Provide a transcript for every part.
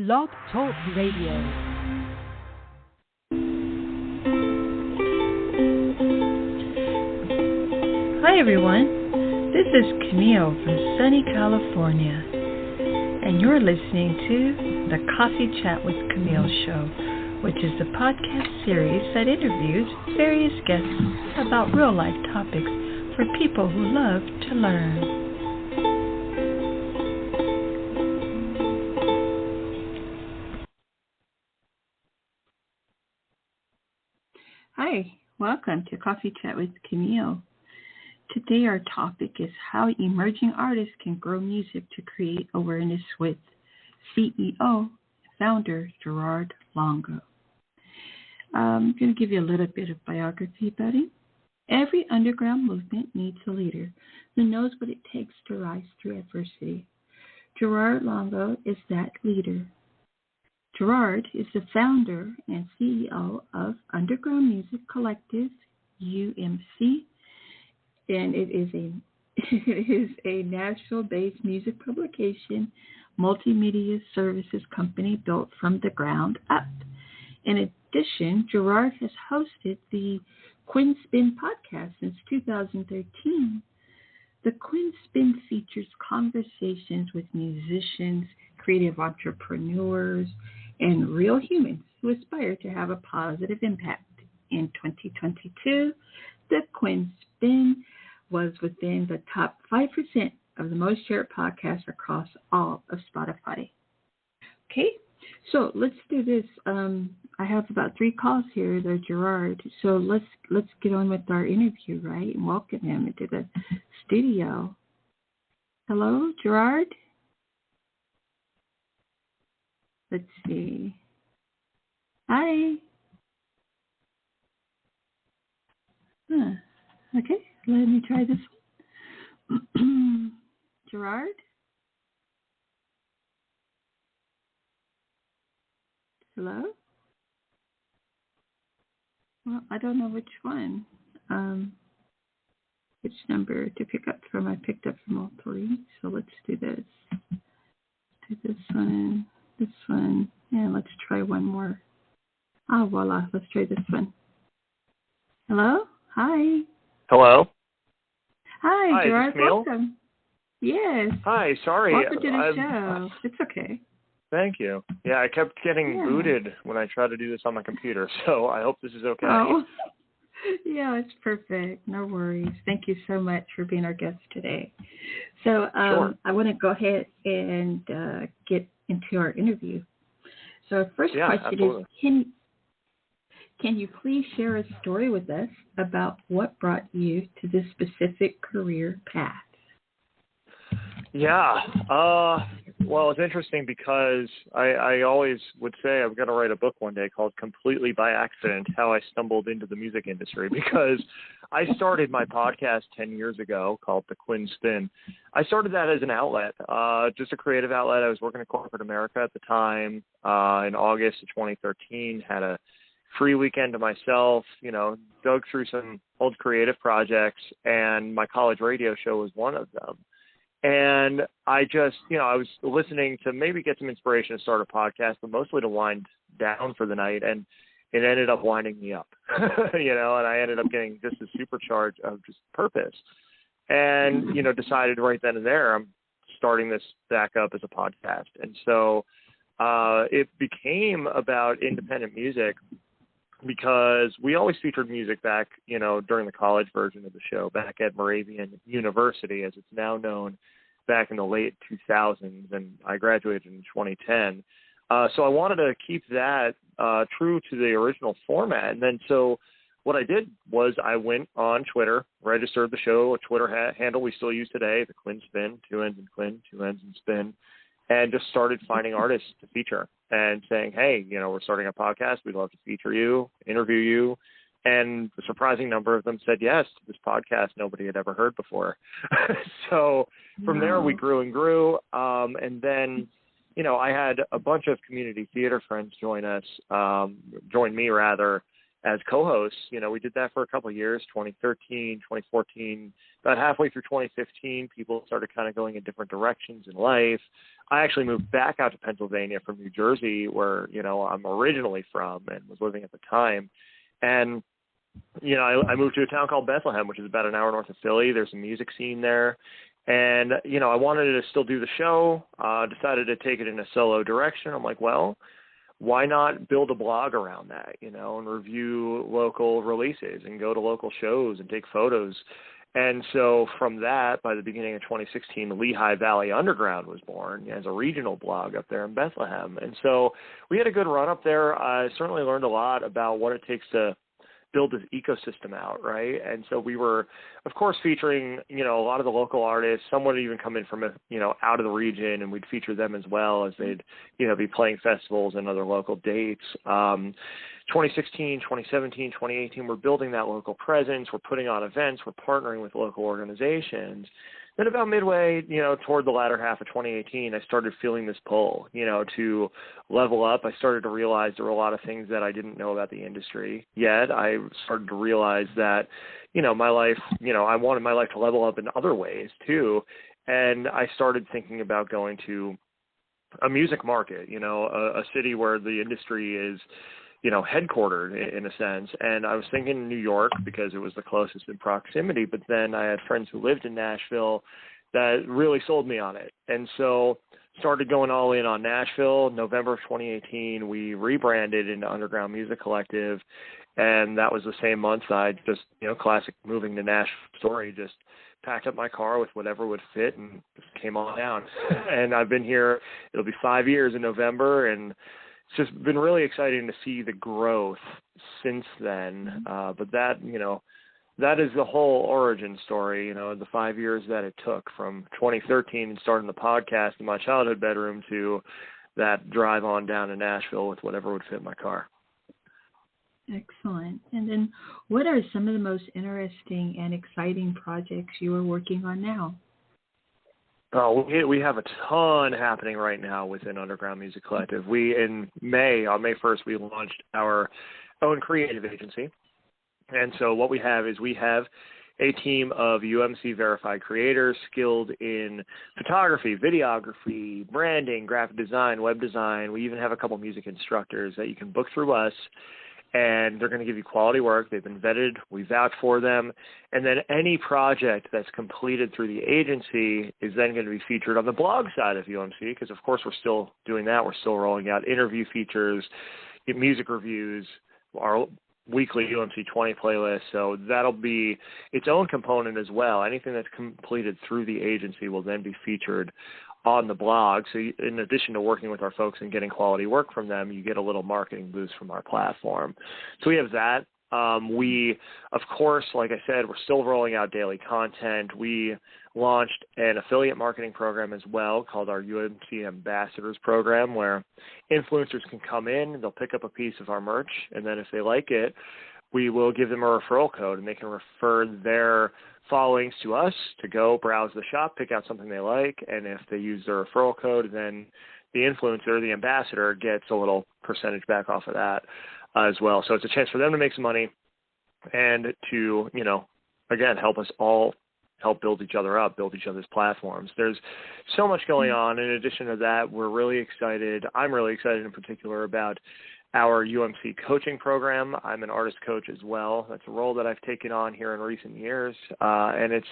Blog Talk Radio. Hi everyone, this is Camille from sunny California, and you're listening to the Coffee Chat with Camille show, which is the podcast series that interviews various guests about real-life topics for people who love to learn. Hi, welcome to Coffee Chat with Camille. Today our topic is how emerging artists can grow music to create awareness with CEO, founder Gerard Longo. I'm going to give you a little bit of biography about him. Every underground movement needs a leader who knows what it takes to rise through adversity. Gerard Longo is that leader. Gerard is the founder and CEO of Underground Music Collective, UMC, and it is a Nashville-based music publication, multimedia services company built from the ground up. In addition, Gerard has hosted the Quinn Spin podcast since 2013. The Quinn Spin features conversations with musicians, creative entrepreneurs, and real humans who aspire to have a positive impact. In 2022, the Quinn Spin was within the top 5% of the most shared podcasts across all of Spotify. Okay, so let's do this. I have about 3 calls here. They're Gerard. So let's get on with our interview, right? And welcome him into the studio. Hello, Gerard? Let's see. Hi. Okay, let me try this one. Gerard? Hello? Well, I don't know which one. Which number to pick up from. I picked up from all 3. So let's do this. Do this one. This one, and let's try one more. Oh, voila, let's try this one. Hello? Hi. Hello? Hi, Gerard, is this Camille? welcome. Yes. Hi, sorry. Welcome to the show. It's okay. Thank you. Yeah, I kept getting booted when I tried to do this on my computer, so I hope this is okay. Oh, yeah, it's perfect. No worries. Thank you so much for being our guest today. So Sure. I want to go ahead and get into our interview. So our first question absolutely. is, can you please share a story with us about what brought you to this specific career path? Yeah. Well, it's interesting because I always would say I'm going to write a book one day called Completely by Accident, How I Stumbled into the Music Industry, because I started my podcast 10 years ago called The Quinn Spin. I started that as an outlet, just a creative outlet. I was working at corporate America at the time. In August of 2013, had a free weekend to myself, dug through some old creative projects, and my college radio show was one of them. And I just, I was listening to maybe get some inspiration to start a podcast, but mostly to wind down for the night. And it ended up winding me up, and I ended up getting just a supercharge of just purpose. And, decided right then and there, I'm starting this back up as a podcast. And so it became about independent music, because we always featured music back, during the college version of the show, back at Moravian University, as it's now known, back in the late 2000s, and I graduated in 2010. So I wanted to keep that true to the original format. And then so what I did was I went on Twitter, registered the show, a Twitter handle we still use today, the Quinn Spin, 2 N's in Quinn, 2 N's in Spin, and just started finding artists to feature and saying, hey, we're starting a podcast. We'd love to feature you, interview you. And a surprising number of them said yes to this podcast nobody had ever heard before. So from there, we grew and grew. And then, I had a bunch of community theater friends join me as co-hosts. We did that for a couple of years, 2013, 2014, about halfway through 2015, people started kind of going in different directions in life. I actually moved back out to Pennsylvania from New Jersey, where, I'm originally from and was living at the time. And, I moved to a town called Bethlehem, which is about an hour north of Philly. There's a music scene there. And, I wanted to still do the show, decided to take it in a solo direction. I'm like, well, why not build a blog around that, and review local releases and go to local shows and take photos. And so from that, by the beginning of 2016, the Lehigh Valley Underground was born as a regional blog up there in Bethlehem. And so we had a good run up there. I certainly learned a lot about what it takes to build this ecosystem out, right? And so we were, of course, featuring, a lot of the local artists. Some would even come in from, out of the region, and we'd feature them as well as they'd, be playing festivals and other local dates. 2016, 2017, 2018, we're building that local presence. We're putting on events. We're partnering with local organizations. Then about midway, toward the latter half of 2018, I started feeling this pull, to level up. I started to realize there were a lot of things that I didn't know about the industry yet. I started to realize that, my life, I wanted my life to level up in other ways too. And I started thinking about going to a music market, a city where the industry is, headquartered in a sense. And I was thinking New York because it was the closest in proximity, but then I had friends who lived in Nashville that really sold me on it. And so started going all in on Nashville. November of 2018, we rebranded into Underground Music Collective. And that was the same month I just, classic moving to Nashville story, just packed up my car with whatever would fit and just came on down. And I've been here, it'll be 5 years in November, and it's just been really exciting to see the growth since then. But that, that is the whole origin story, the 5 years that it took from 2013 and starting the podcast in my childhood bedroom to that drive on down to Nashville with whatever would fit my car. Excellent. And then what are some of the most interesting and exciting projects you are working on now? Oh, we have a ton happening right now within Underground Music Collective. On May 1st, we launched our own creative agency. And so what we have is a team of UMC verified creators skilled in photography, videography, branding, graphic design, web design. We even have a couple music instructors that you can book through us. And they're going to give you quality work. They've been vetted. We vouch for them. And then any project that's completed through the agency is then going to be featured on the blog side of UMC because, of course, we're still doing that. We're still rolling out interview features, music reviews, our weekly UMC 20 playlist. So that'll be its own component as well. Anything that's completed through the agency will then be featured on the blog. So in addition to working with our folks and getting quality work from them, you get a little marketing boost from our platform. So we have that. We, of course, like I said, we're still rolling out daily content. We launched an affiliate marketing program as well called our UMC Ambassadors program, where influencers can come in, they'll pick up a piece of our merch, and then if they like it, we will give them a referral code, and they can refer their followings to us to go browse the shop, pick out something they like, and if they use their referral code, then the influencer, the ambassador, gets a little percentage back off of that as well. So it's a chance for them to make some money and to, again, help us all help build each other up, build each other's platforms. There's so much going on. In addition to that, we're really excited. I'm really excited in particular about our UMC coaching program. I'm an artist coach as well. That's a role that I've taken on here in recent years. And it's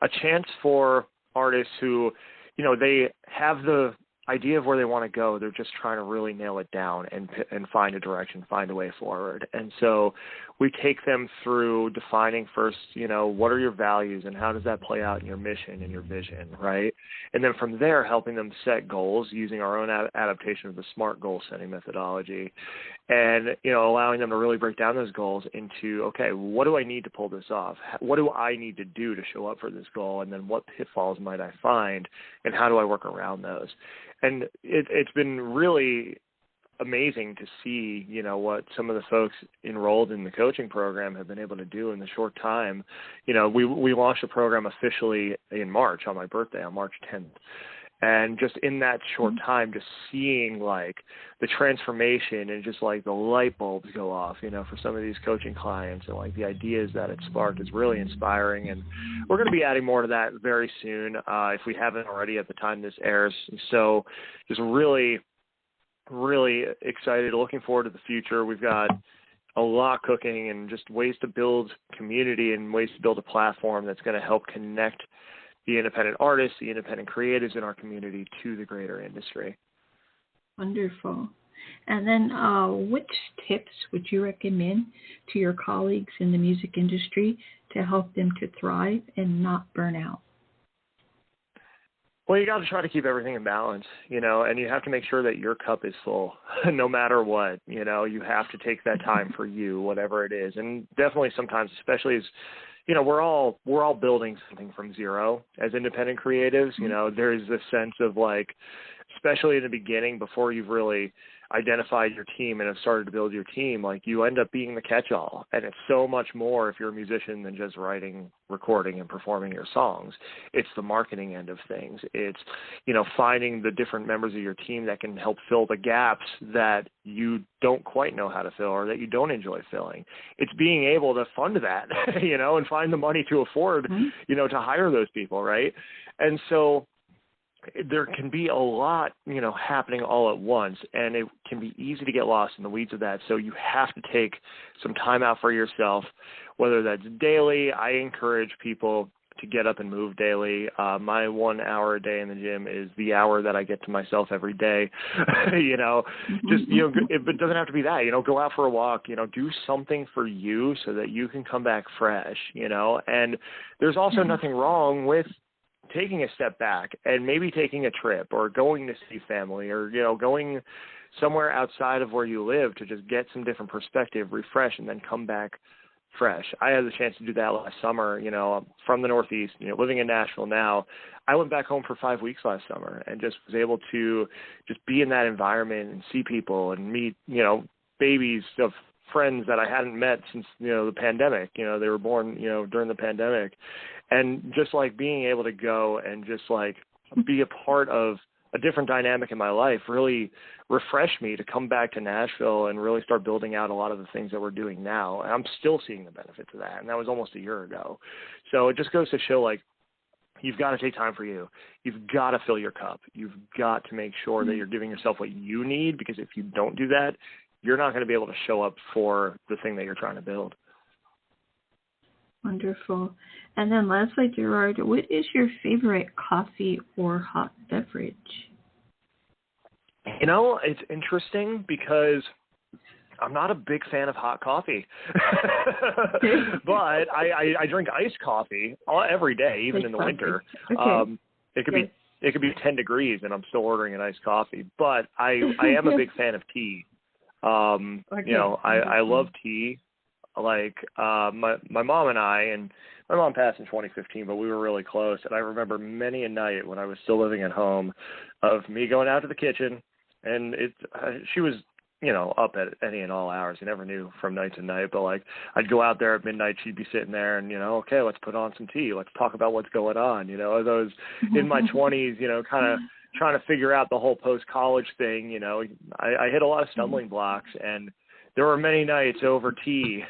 a chance for artists who, they have the idea of where they want to go. They're just trying to really nail it down and find a direction, find a way forward. And so we take them through defining first, what are your values and how does that play out in your mission and your vision, right? And then from there, helping them set goals using our own adaptation of the SMART goal setting methodology and, allowing them to really break down those goals into, okay, what do I need to pull this off? What do I need to do to show up for this goal? And then what pitfalls might I find and how do I work around those? And it's been really amazing to see, what some of the folks enrolled in the coaching program have been able to do in the short time. We launched the program officially in March on my birthday, on March 10th. And just in that short time, just seeing like the transformation and just like the light bulbs go off, you know, for some of these coaching clients, and like the ideas that it sparked is really inspiring. And we're going to be adding more to that very soon, if we haven't already at the time this airs. So just really, really excited, looking forward to the future. We've got a lot cooking, and just ways to build community and ways to build a platform that's going to help connect the independent artists, the independent creatives in our community to the greater industry. Wonderful. And then which tips would you recommend to your colleagues in the music industry to help them to thrive and not burn out? Well, you got to try to keep everything in balance, you know, and you have to make sure that your cup is full no matter what. You know, you have to take that time for you, whatever it is. And definitely sometimes, especially as, you know, we're all building something from zero as independent creatives. You know, there's this sense of like, especially in the beginning, before you've really identified your team and have started to build your team, like you end up being the catch-all. And it's so much more if you're a musician than just writing, recording, and performing your songs. It's the marketing end of things. It's, you know, finding the different members of your team that can help fill the gaps that you don't quite know how to fill or that you don't enjoy filling. It's being able to fund that, you know, and find the money to afford, you know, to hire those people, right? And so there can be a lot, you know, happening all at once, and it can be easy to get lost in the weeds of that. So you have to take some time out for yourself, whether that's daily. I encourage people to get up and move daily. My 1 hour a day in the gym is the hour that I get to myself every day. You know, just, you know, it doesn't have to be that, you know, go out for a walk, you know, do something for you so that you can come back fresh, you know. And there's also nothing wrong with taking a step back and maybe taking a trip or going to see family, or, you know, going somewhere outside of where you live to just get some different perspective, refresh, and then come back fresh. I had the chance to do that last summer, you know, from the Northeast, you know, living in Nashville now. I went back home for 5 weeks last summer and just was able to just be in that environment and see people and meet, you know, babies of friends that I hadn't met since, you know, the pandemic. You know, they were born, you know, during the pandemic. And just like being able to go and just like be a part of a different dynamic in my life really refreshed me to come back to Nashville and really start building out a lot of the things that we're doing now. And I'm still seeing the benefits of that. And that was almost a year ago. So it just goes to show, like, you've got to take time for you. You've got to fill your cup. You've got to make sure that you're giving yourself what you need, because if you don't do that, you're not going to be able to show up for the thing that you're trying to build. Wonderful. And then lastly, Gerard, what is your favorite coffee or hot beverage? You know, it's interesting because I'm not a big fan of hot coffee, but I drink iced coffee every day, even in the winter. Okay. It could be 10 degrees and I'm still ordering an iced coffee, but I am a big fan of tea. You know, I love tea. Like, my mom and my mom passed in 2015, but we were really close. And I remember many a night when I was still living at home of me going out to the kitchen, and she was, you know, up at any and all hours. You never knew from night to night, but like I'd go out there at midnight, she'd be sitting there and, you know, okay, let's put on some tea. Let's talk about what's going on. You know, as I was in my 20s, you know, kind of trying to figure out the whole post-college thing, you know, I hit a lot of stumbling blocks, and there were many nights over tea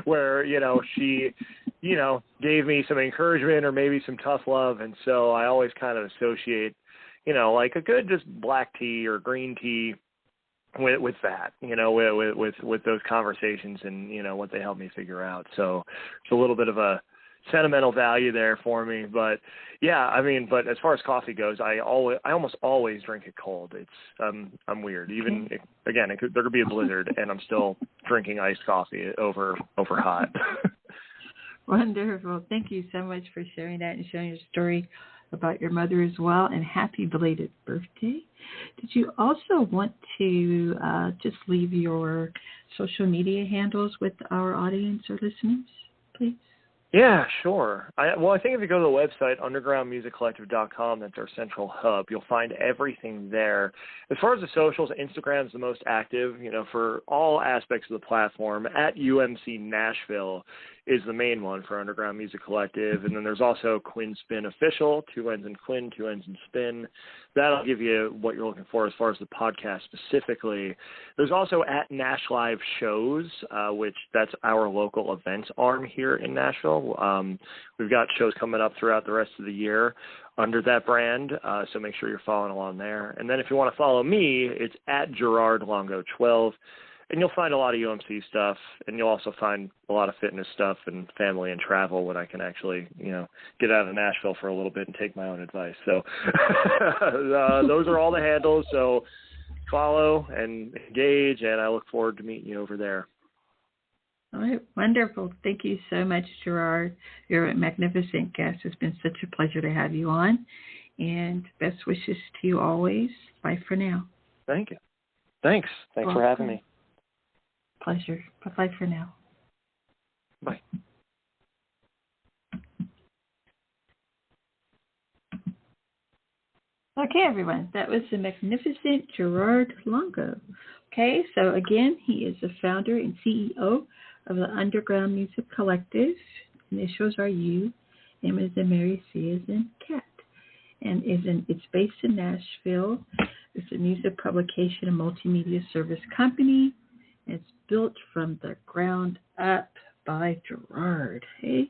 where, you know, she, you know, gave me some encouragement or maybe some tough love. And so I always kind of associate, you know, like a good just black tea or green tea with that, you know, with those conversations and, you know, what they helped me figure out. So it's a little bit of a sentimental value there for me. But yeah, I mean, but as far as coffee goes, I almost always drink it cold. It's I'm weird. Even there could be a blizzard and I'm still drinking iced coffee over hot. Wonderful. Thank you so much for sharing that and sharing your story about your mother as well, and happy belated birthday. Did you also want to just leave your social media handles with our audience or listeners, please? Yeah, sure. I think if you go to the website, undergroundmusiccollective.com, that's our central hub, you'll find everything there. As far as the socials, Instagram's the most active, for all aspects of the platform. At UMC Nashville is the main one for Underground Music Collective. And then there's also Quinn Spin Official, 2 N's in Quinn, 2 N's in Spin. That'll give you what you're looking for as far as the podcast specifically. There's also at Nash Live Shows, which that's our local events arm here in Nashville. We've got shows coming up throughout the rest of the year under that brand, so make sure you're following along there. And then if you want to follow me, it's at Gerard Longo 12. And you'll find a lot of UMC stuff, and you'll also find a lot of fitness stuff and family and travel when I can actually, get out of Nashville for a little bit and take my own advice. So those are all the handles. So follow and engage, and I look forward to meeting you over there. All right, wonderful. Thank you so much, Gerard. You're a magnificent guest. It's been such a pleasure to have you on, and best wishes to you always. Bye for now. Thank you. Thanks for having me. Pleasure. Bye-bye for now. Bye. Okay, everyone. That was the magnificent Gerard Longo. Okay, so again, he is the founder and CEO of the Underground Music Collective. Initials are U. M is in Mary, C is in Cat. And it's based in Nashville. It's a music publication and multimedia service company. It's built from the ground up by Gerard. Hey,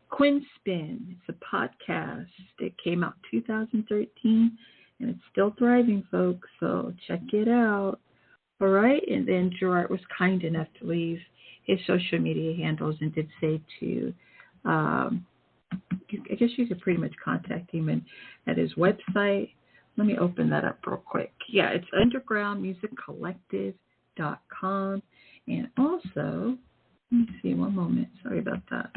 Quinn Spin. It's a podcast. It came out 2013, and it's still thriving, folks. So check it out. All right. And then Gerard was kind enough to leave his social media handles and did say to, I guess you could pretty much contact him at his website. Let me open that up real quick. Yeah, it's undergroundmusiccollective.com. And also, let me see, one moment. Sorry about that.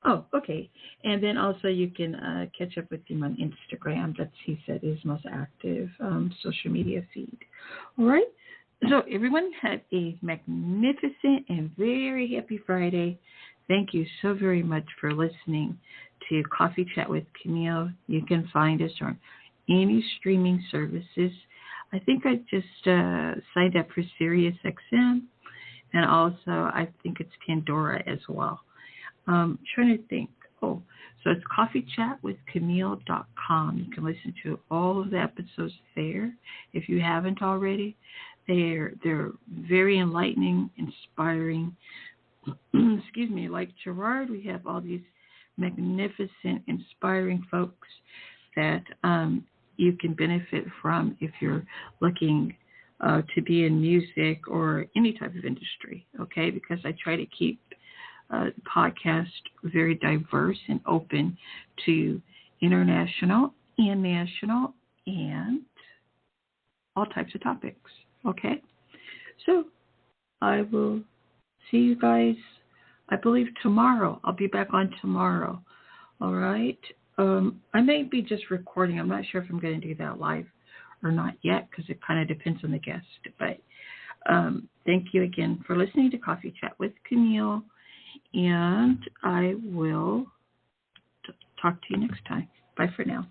Oh, okay. And then also you can catch up with him on Instagram. That's, he said, his most active social media feed. All right. So everyone have a magnificent and very happy Friday. Thank you so very much for listening to Coffee Chat with Camille. You can find us on any streaming services. I think I just signed up for SiriusXM, and also I think it's Pandora as well. Trying to think. Oh, so it's coffeechatwithcamille.com. You can listen to all of the episodes there if you haven't already. They're very enlightening, inspiring. Excuse me, like Gerard, we have all these magnificent, inspiring folks that you can benefit from if you're looking to be in music or any type of industry, okay? Because I try to keep the podcast very diverse and open to international and national and all types of topics, okay? So I will see you guys, I believe, tomorrow. I'll be back on tomorrow, all right? I may be just recording. I'm not sure if I'm going to do that live or not yet because it kind of depends on the guest. But thank you again for listening to Coffee Chat with Camille, and I will talk to you next time. Bye for now.